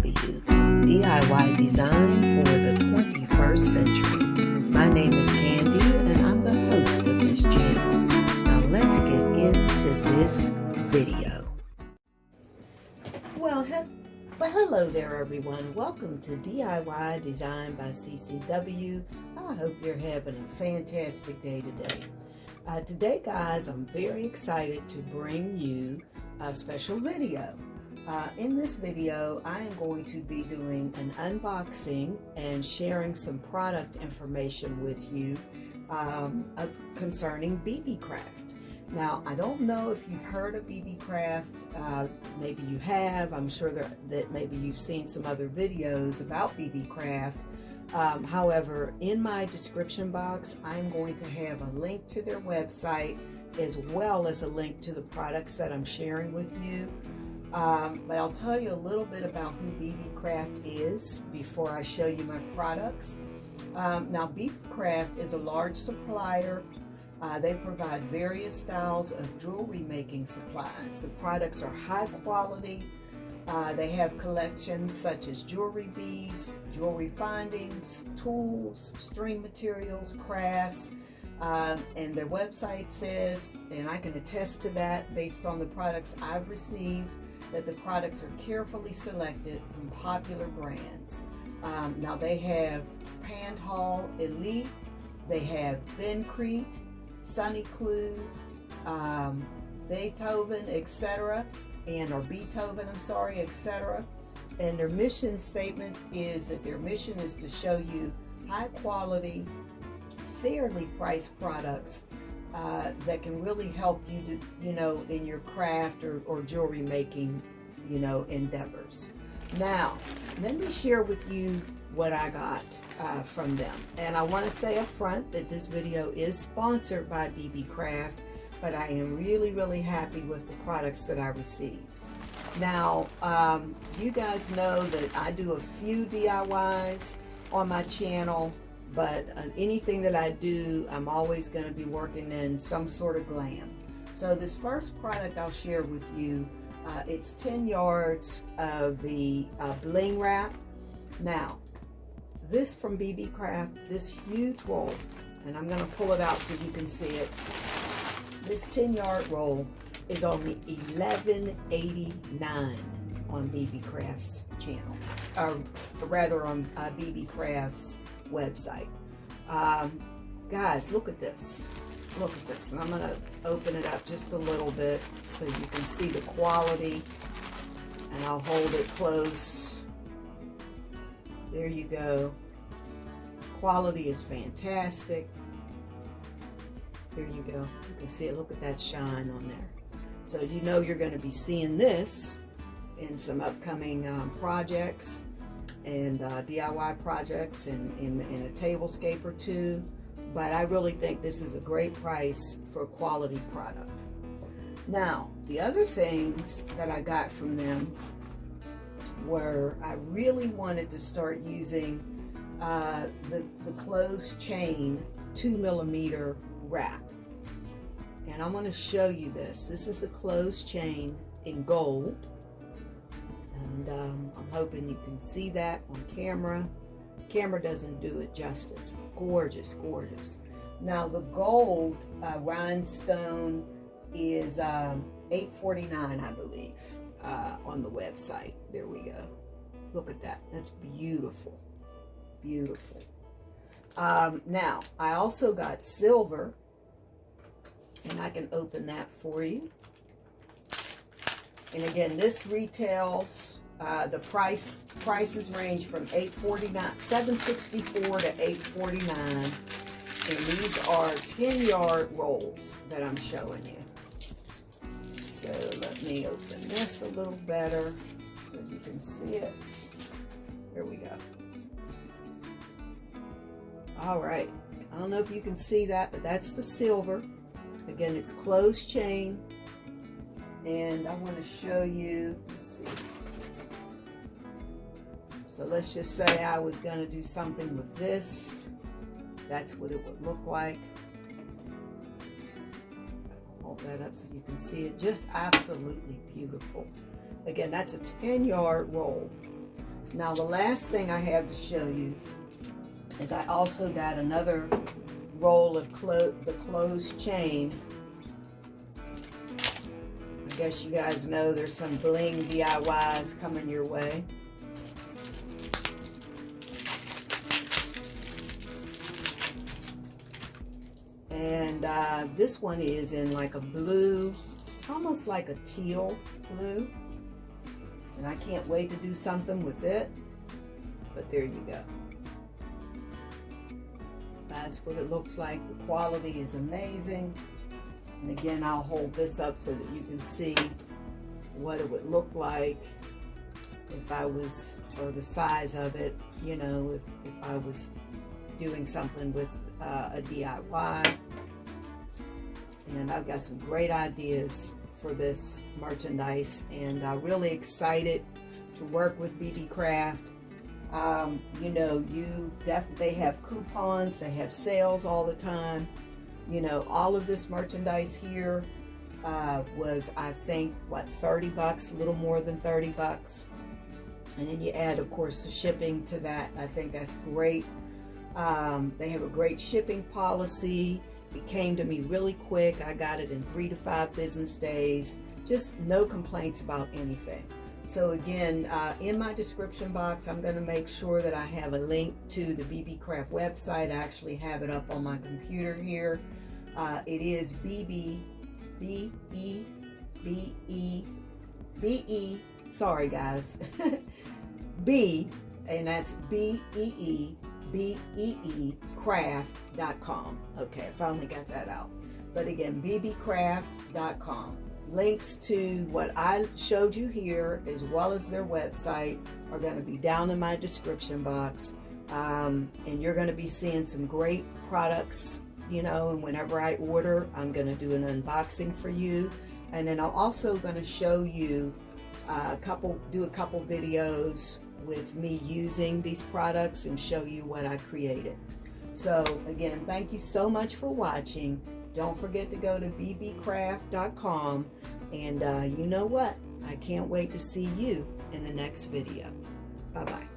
CCW, DIY design for the 21st century. My name is Candy and I'm the host of this channel. Now let's get into this video. Well, hello there everyone. Welcome to DIY Design by CCW. I hope you're having a fantastic day today. Today, guys, I'm very excited to bring you a special video. In this video, I am going to be doing an unboxing and sharing some product information with you concerning BeeBeeCraft. Now, I don't know if you've heard of BeeBeeCraft. Maybe you have. I'm sure that maybe you've seen some other videos about BeeBeeCraft. However, in my description box, I'm going to have a link to their website as well as a link to the products that I'm sharing with you. But I'll tell you a little bit about who BeeBeeCraft is before I show you my products. Now, BeeBeeCraft is a large supplier. They provide various styles of jewelry making supplies. The products are high quality. They have collections such as jewelry beads, jewelry findings, tools, string materials, crafts, and their website says, and I can attest to that based on the products I've received, that the products are carefully selected from popular brands. Now they have Pandhal Elite, they have BeeBeeCraft, Sunny Clue, Beethoven, etc. Beethoven, etc. And their mission statement is that their mission is to show you high quality, fairly priced products that can really help you to, in your craft or jewelry making, endeavors. Now, let me share with you what I got from them. And I want to say up front that this video is sponsored by BeeBeeCraft, but I am really, really happy with the products that I received. Now, you guys know that I do a few DIYs on my channel, but anything that I do, I'm always going to be working in some sort of glam. So this first product I'll share with you, it's 10 yards of the Bling Wrap. Now, this from BeeBeeCraft, this huge roll, and I'm going to pull it out so you can see it. This 10-yard roll is only $11.89 on BeeBeeCraft's channel, or rather on BeeBeeCraft's website. Guys, look at this. Look at this. And I'm going to open it up just a little bit so you can see the quality. And I'll hold it close. There you go. Quality is fantastic. There you go. You can see it. Look at that shine on there. So you know you're going to be seeing this in some upcoming projects and DIY projects and in a tablescape or two. But I really think this is a great price for a quality product. Now, the other things that I got from them were, I really wanted to start using the closed chain 2mm wrap. And I'm going to show you this. This is the closed chain in gold. And I'm hoping you can see that on camera. Camera doesn't do it justice. Gorgeous, gorgeous. Now the gold rhinestone is $8.49, I believe, on the website. There we go. Look at that. That's beautiful. Beautiful. Now, I also got silver, and I can open that for you. And again, this retails, the prices range from $7.64 to $8.49. And these are 10-yard rolls that I'm showing you. So let me open this a little better so you can see it. Here we go. All right. I don't know if you can see that, but that's the silver. Again, it's closed chain. And I want to show you, let's see. So let's just say I was going to do something with this. That's what it would look like. Hold that up so you can see it. Just absolutely beautiful. Again, that's a 10-yard roll. Now the last thing I have to show you is I also got another roll of the closed chain. I guess you guys know there's some bling DIYs coming your way. And this one is in like a blue, almost like a teal blue. And I can't wait to do something with it. But there you go. That's what it looks like. The quality is amazing. And again, I'll hold this up so that you can see what it would look like if I was, or the size of it, you know, if I was doing something with a DIY. And I've got some great ideas for this merchandise, and I'm really excited to work with BeeBeeCraft. You know, they have coupons, they have sales all the time. You know, all of this merchandise here was, I think, what, 30 bucks, a little more than 30 bucks. And then you add, of course, the shipping to that. I think that's great. They have a great shipping policy. It came to me really quick. I got it in 3 to 5 business days. Just no complaints about anything. So again, in my description box, I'm going to make sure that I have a link to the BeeBeeCraft website. I actually have it up on my computer here. It is sorry guys, B, and that's BeeBeeCraft.com. Okay, I finally got that out. But again, BeeBeeCraft.com. Links to what I showed you here, as well as their website, are going to be down in my description box. And you're going to be seeing some great products, you know, and whenever I order, I'm going to do an unboxing for you. And then I'm also going to show you do a couple videos with me using these products and show you what I created. So again, thank you so much for watching. Don't forget to go to BeeBeeCraft.com, and you know what? I can't wait to see you in the next video. Bye-bye.